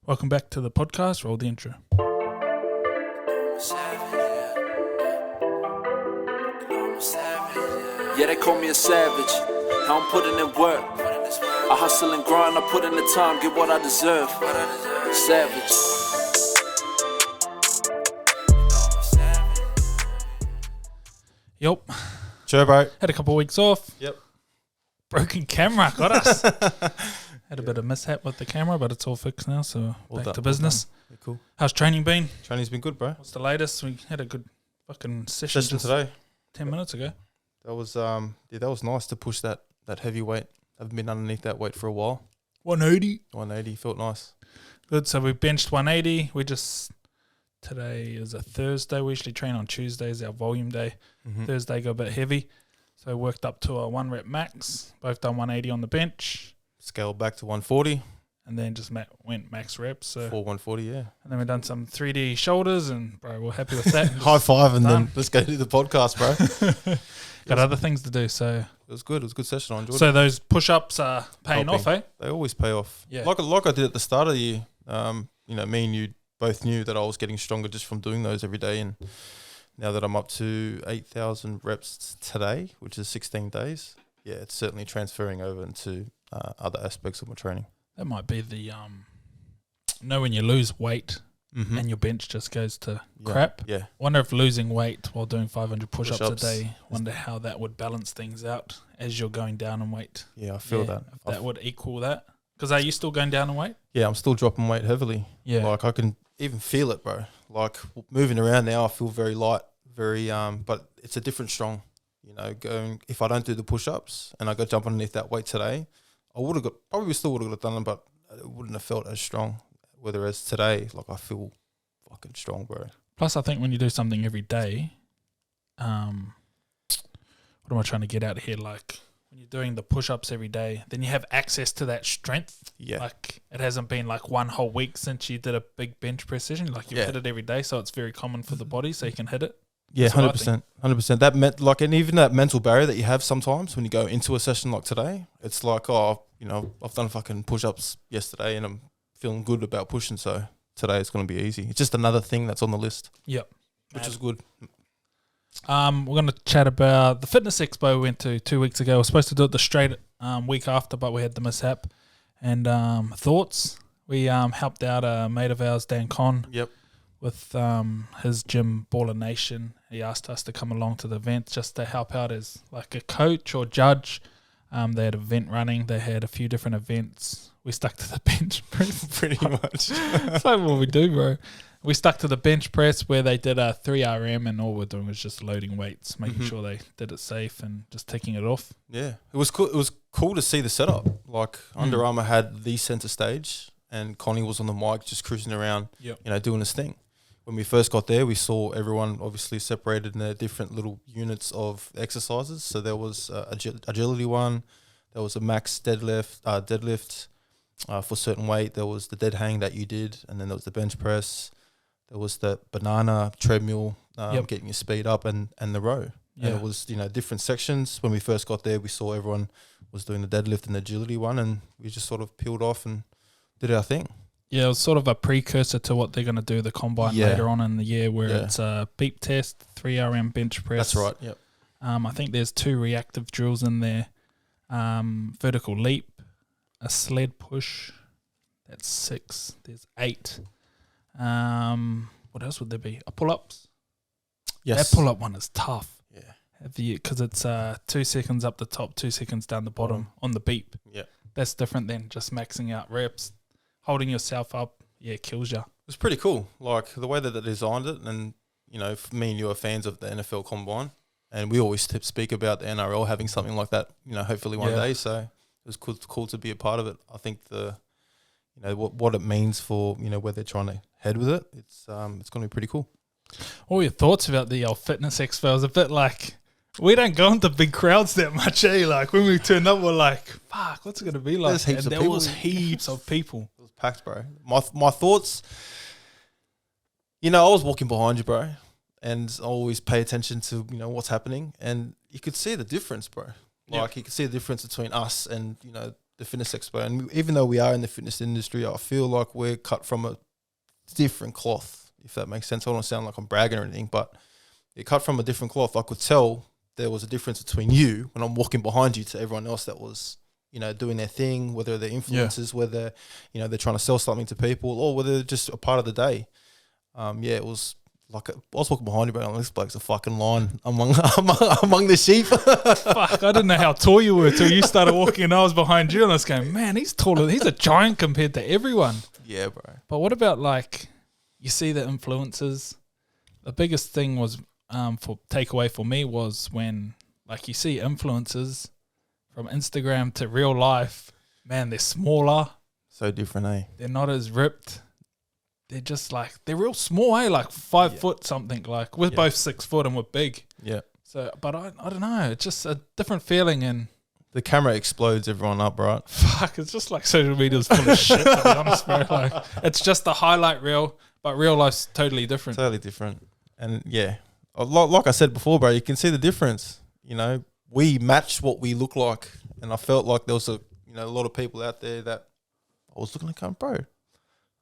Welcome back to the podcast. Roll the intro. Yeah, they call me a savage. How I'm putting in work. I hustle and grind, I put in the time, get what I deserve. Savage. Yup. Sure, bro. Had a couple of weeks off. Yep. Broken camera got us. Had a bit of mishap with the camera, but it's all fixed now, so back to business. Yeah, cool. How's training been? Training's been good, bro. What's the latest? We had a good fucking session just today. 10 minutes ago. That was that was nice to push that heavy weight. I've been underneath that weight for a while. 180. 180 felt nice. Good. So we benched 180. Today is a Thursday. We usually train on Tuesdays, our volume day. Mm-hmm. Thursday got a bit heavy. So worked up to a 1 rep max. Both done 180 on the bench. Scaled back to 140. And then just went max reps. So 140, yeah. And then we done some 3D shoulders, and bro, we're happy with that. High five, and done. then let's go do the podcast, bro. Got other things to do, so It was good. It was a good session. I enjoyed it. so those push-ups are paying Helping. off, eh? They always pay off. Yeah. Like I did at the start of the year. Me and you both knew that I was getting stronger just from doing those every day, and now that I'm up to 8,000 reps today, which is 16 days, yeah, it's certainly transferring over into other aspects of my training. That might be the when you lose weight Mm-hmm. and your bench just goes to crap. Yeah. Wonder if losing weight while doing 500 push-ups a Push-ups. day, wonder how that would balance things out as you're going down in weight. Yeah, I feel that. If that would equal that. Because are you still going down in weight? Yeah, I'm still dropping weight heavily. Yeah. Like I can even feel it, bro. Like moving around now, I feel very light, but it's a different strong. You know, if I don't do the push-ups and I go jump underneath that weight today, I probably still would have done them, but it wouldn't have felt as strong. Whereas today, like I feel fucking strong, bro. Plus, I think when you do something every day, what am I trying to get out here? Like when you're doing the push-ups every day, then you have access to that strength. Yeah. Like it hasn't been like one whole week since you did a big bench press session. Like you hit it every day, so it's very common for the body, so you can hit it. Yeah, That's what I 100%. That meant and even that mental barrier that you have sometimes when you go into a session like today, it's like, I've done fucking push-ups yesterday and I'm feeling good about pushing, so today it's going to be easy. It's just another thing that's on the list. Yep. Which is good. We're going to chat about the fitness expo we went to 2 weeks ago. We were supposed to do it the straight week after, but we had the mishap. And thoughts. We helped out a mate of ours, Dan Con. Yep. With his gym, Baller Nation. He asked us to come along to the event just to help out as like a coach or judge. They had an event running. They had a few different events. We stuck to the bench press. Pretty much. That's like what we do, bro. We stuck to the bench press where they did a 3RM, and all we're doing was just loading weights, making sure they did it safe and just taking it off. Yeah. It was cool. It was cool to see the setup. Like Under Armour had the center stage and Connie was on the mic just cruising around, doing his thing. When we first got there, we saw everyone obviously separated in their different little units of exercises. So there was agility one, there was a max deadlift for certain weight. There was the dead hang that you did, and then there was the bench press. There was the banana treadmill, getting your speed up, and the row. Yeah. And it was different sections. When we first got there, we saw everyone was doing the deadlift and the agility one, and we just sort of peeled off and did our thing. Yeah, it was sort of a precursor to what they're going to do the combine later on in the year, where it's a beep test, 3RM bench press. That's right. Yep. I think there's 2 reactive drills in there. Vertical leap, a sled push. That's 6. There's 8. What else would there be? A pull-ups. Yes. That pull-up one is tough. Yeah. Because it's 2 seconds up the top, 2 seconds down the bottom on the beep. Yeah. That's different than just maxing out reps. Holding yourself up, kills you. It's pretty cool. Like the way that they designed it, and for me and you are fans of the NFL Combine, and we always speak about the NRL having something like that. Hopefully one day. So it was cool to be a part of it. I think what it means for where they're trying to head with it. It's going to be pretty cool. What were your thoughts about the fitness expo? It was a bit like, we don't go into big crowds that much, eh? Like when we turned up, we're like, fuck, what's it going to be like? There was heaps of people. It was packed, bro. My thoughts, I was walking behind you, bro, and I always pay attention to, what's happening, and you could see the difference, bro. Like you could see the difference between us and, the fitness expo, and even though we are in the fitness industry, I feel like we're cut from a different cloth, if that makes sense. I don't sound like I'm bragging or anything, but you're cut from a different cloth. I could tell there was a difference between you when I'm walking behind you to everyone else that was, doing their thing, whether they're influencers, whether, they're trying to sell something to people, or whether they're just a part of the day. It was like, I was walking behind you, but this bloke's a fucking lion among the sheep. Fuck, I didn't know how tall you were till you started walking and I was behind you and I was going, man, he's taller. He's a giant compared to everyone. Yeah, bro. But what about you see the influencers? The biggest thing was for takeaway for me was when you see influencers from Instagram to real life, man, they're smaller. So different, eh? They're not as ripped. They're just they're real small, eh? 5 foot something. We're both 6 foot and we're big. Yeah. So, but I don't know. It's just a different feeling, and the camera explodes everyone up, right? Fuck, it's just social media's full of shit, to be honest, bro. It's just a highlight reel, but real life's totally different. Totally different. And yeah, like I said before, bro, you can see the difference. We match what we look like, and I felt like there was a lot of people out there that I was looking at, bro,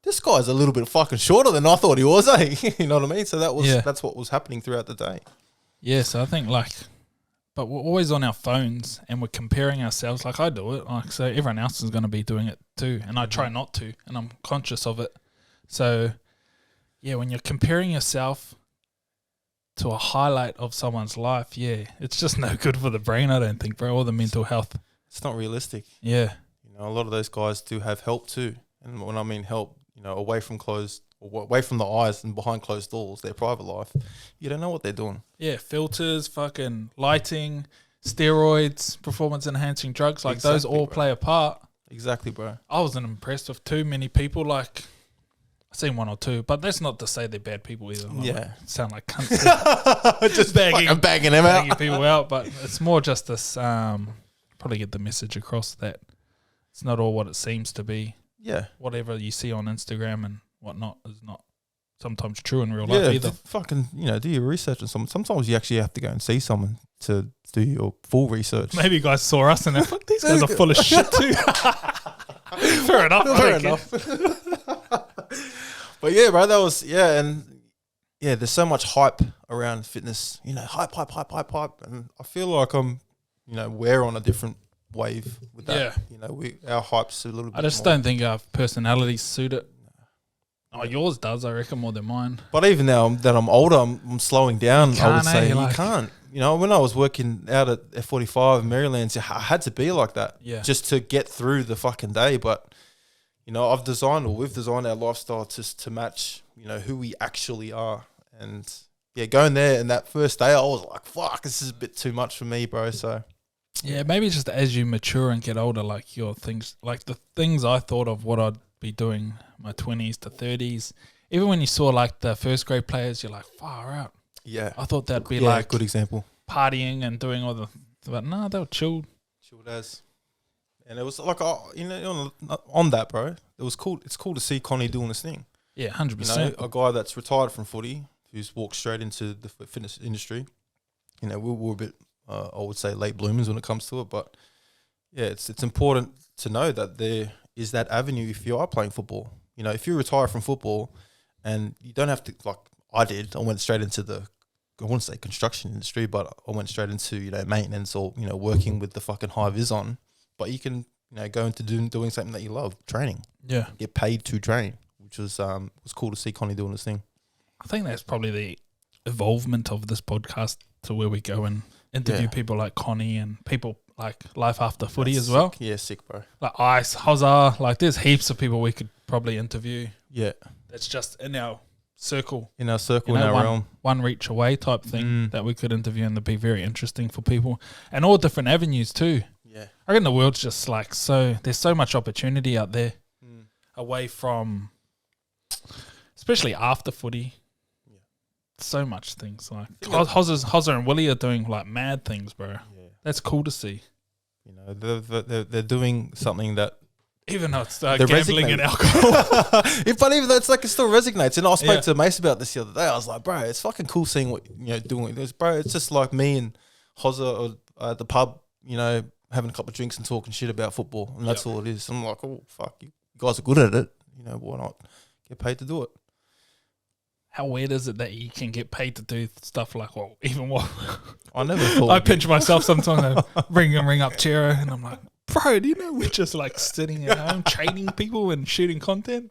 this guy's a little bit fucking shorter than I thought he was, eh? You know what I mean? So that's what was happening throughout the day. Yeah, so I think but we're always on our phones and we're comparing ourselves. I do it, so everyone else is going to be doing it too, and I try not to, and I'm conscious of it. So yeah, when you're comparing yourself to a highlight of someone's life, it's just no good for the brain, I don't think, bro, or the mental health. It's not realistic. Yeah. A lot of those guys do have help too. And when I mean help, away from the eyes and behind closed doors, their private life, you don't know what they're doing. Yeah, filters, fucking lighting, steroids, performance-enhancing drugs, those all play a part. Exactly, bro. I wasn't impressed with too many people, I've seen one or two, but that's not to say they're bad people either. Sound like cunts. Just bagging them out. People out, but it's more just this, probably get the message across that it's not all what it seems to be. Yeah. Whatever you see on Instagram and whatnot is not sometimes true in real life either. Fucking, do your research on someone. Sometimes you actually have to go and see someone to do your full research. Maybe you guys saw us and they're like, these guys are full of shit too. Fair enough. Fair enough. But yeah, bro, that was, and there's so much hype around fitness, hype. And I feel like I'm, we're on a different wave with that. Yeah. Our hype's a little bit I just more. don't think our personalities suit it. Oh, yours does, I reckon, more than mine. But even now that I'm older, I'm slowing down. I would say you can't. When I was working out at F45 in Maryland, I had to be like that just to get through the fucking day. But, we've designed our lifestyle to match, who we actually are. And, going there and that first day, I was like, fuck, this is a bit too much for me, bro. So, yeah, maybe just as you mature and get older, your things, the things I thought of what I'd be doing my 20s to 30s, even when you saw the first grade players, you're like, far out. Yeah. I thought that'd be good example. Partying and doing all but no, they were chilled. Chilled as. And it was on that, bro, it was cool. It's cool to see Connie doing this thing. Yeah, 100%. A guy that's retired from footy, who's walked straight into the fitness industry. We're a bit, I would say, late bloomers when it comes to it. But, yeah, it's important to know that there is that avenue if you are playing football. If you retire from football and you don't have to, I did, I went straight into I wouldn't say construction industry, but I went straight into, maintenance or, working with the fucking high vis on. But you can, go into doing something that you love, training. Yeah. Get paid to train, which was cool to see Connie doing this thing. I think that's probably the evolvement of this podcast to where we go and interview people like Connie and people like Life After Footy as well. Yeah, sick, bro. Like Ice, Hozza, there's heaps of people we could probably interview. Yeah. That's just in our circle. In our circle, in our realm. One reach away type thing that we could interview, and that'd be very interesting for people. And all different avenues too. Yeah. I reckon the world's just there's so much opportunity out there away from, especially after footy. Yeah. So much things Hozza and Willie are doing mad things, bro. Yeah. That's cool to see. They're doing something that, even though it's gambling and alcohol. But even though it still resonates. And I spoke to Mace about this the other day. I was like, bro, it's fucking cool seeing what doing this, bro. It's just like me and Hozza at the pub, having a couple of drinks and talking shit about football, and that's all it is. I'm like, oh fuck, you guys are good at it. You know, why not get paid to do it? How weird is it that you can get paid to do stuff like, well, even what? I never thought. I pinch myself sometimes. I ring up Chero, and I'm like, bro, do you know we're just like sitting at home training people and shooting content?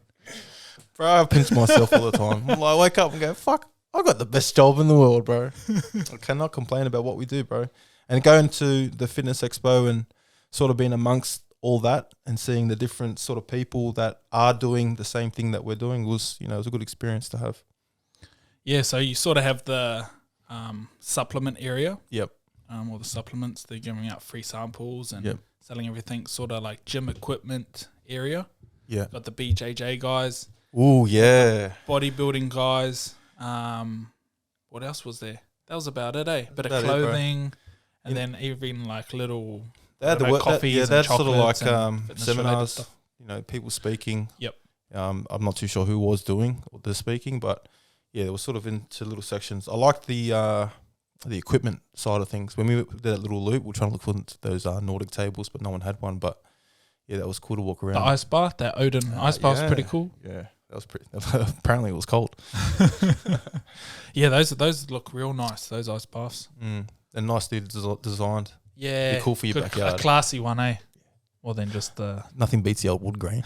Bro, I pinch myself all the time. I'm like, I wake up and go, fuck, I got the best job in the world, bro. I cannot complain about what we do, bro. And going to the Fitness Expo and sort of being amongst all that and seeing the different sort of people that are doing the same thing that we're doing was, it was a good experience to have. Yeah, so you sort of have the supplement area. Yep. All the supplements, they're giving out free samples and selling everything, sort of like gym equipment area. Yeah. Got the BJJ guys. Ooh, yeah. Bodybuilding guys. What else was there? That was about it, eh? Bit of clothing, and then even like little coffees and that's sort of like seminars. People speaking. Yep. I'm not too sure who was doing the speaking, but yeah, it was sort of into little sections. I liked the equipment side of things. When we did that little loop, we were trying to look for those Nordic tables, but no one had one. But yeah, that was cool to walk around. The ice bar, that Odin ice bar was pretty cool. Yeah, that was pretty. Apparently, it was cold. Yeah, those look real nice. Those ice baths. And nicely designed. Yeah, be cool for your backyard. A classy one, eh? More than just nothing beats the old wood grain.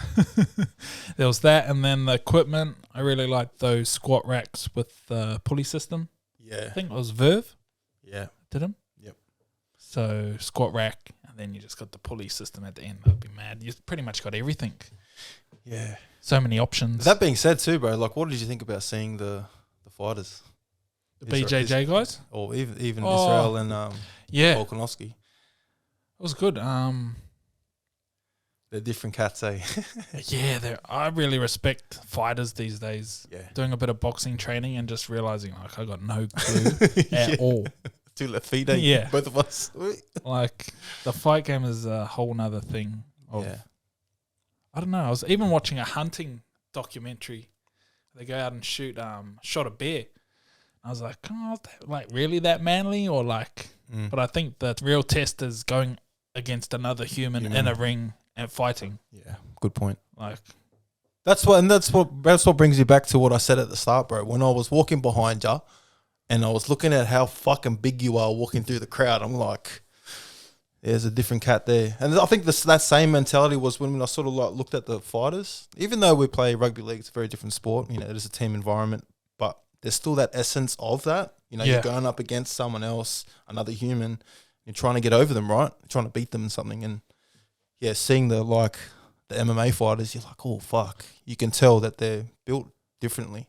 There was that, and then the equipment. I really liked those squat racks with the pulley system. Yeah, I think it was Verve. Yeah, did him. Yep. So squat rack, and then you just got the pulley system at the end. That'd be mad. You pretty much got everything. Yeah, so many options. That being said, too, bro. Like, what did you think about seeing the fighters? The BJJ guys, or even Israel and Volkanovski. It was good. They're different cats, eh? Yeah, I really respect fighters these days. Yeah. Doing a bit of boxing training and just realizing, like, I got no clue at all. 2 left feet, eh? Yeah. Both of us. Like, the fight game is a whole nother thing. I don't know. I was even watching a hunting documentary. They go out and shot a bear. I was like, oh, like, really that manly? Or like, but I think the real test is going against another human in a ring and fighting. Yeah, good point. Like, that's what brings you back to what I said at the start, bro. When I was walking behind you, and I was looking at how fucking big you are walking through the crowd, I'm like, there's a different cat there. And I think that same mentality was when I sort of like looked at the fighters. Even though we play rugby league, it's a very different sport. It is a team environment, but there's still that essence of that. You're going up against someone else, another human. You're trying to get over them, right? You're trying to beat them in something, and seeing the MMA fighters, you're like, oh fuck. You can tell that they're built differently,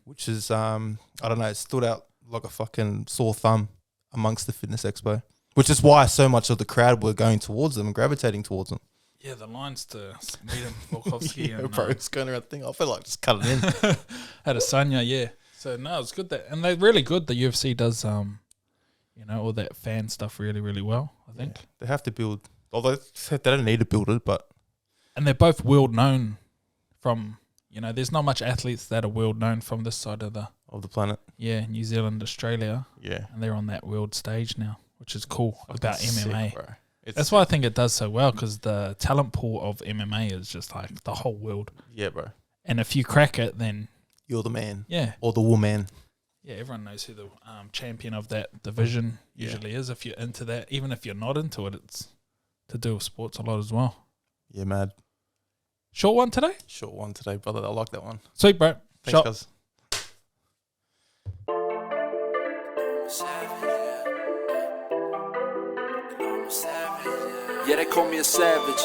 which is I don't know. It stood out like a fucking sore thumb amongst the Fitness Expo, which is why so much of the crowd were going towards them and gravitating towards them. Yeah, the lines to meet him, Volkovsky. And bro, it's going around the thing. I feel like just cut it in. Had a Sonya, yeah. So no, it's good and they're really good. The UFC does all that fan stuff really, really well, I think. Yeah, they have to build, although they don't need to build it, but. And they're both world known from, there's not much athletes that are world known from this side of the planet. Yeah, New Zealand, Australia. Yeah. And they're on that world stage now, which is cool about MMA. Bro. That's why I think it does so well, because the talent pool of MMA is just like the whole world. Yeah, bro. And if you crack it, then you're the man. Yeah. Or the woman. Yeah, everyone knows who the champion of that division usually is. If you're into that, even if you're not into it, it's to do with sports a lot as well. Yeah, mad. Short one today? Short one today, brother. I like that one. Sweet, bro. Thanks, guys. Yeah, they call me a savage.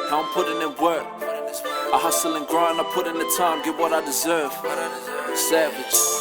How I'm putting in work. I hustle and grind, I put in the time, get what I deserve. Savage.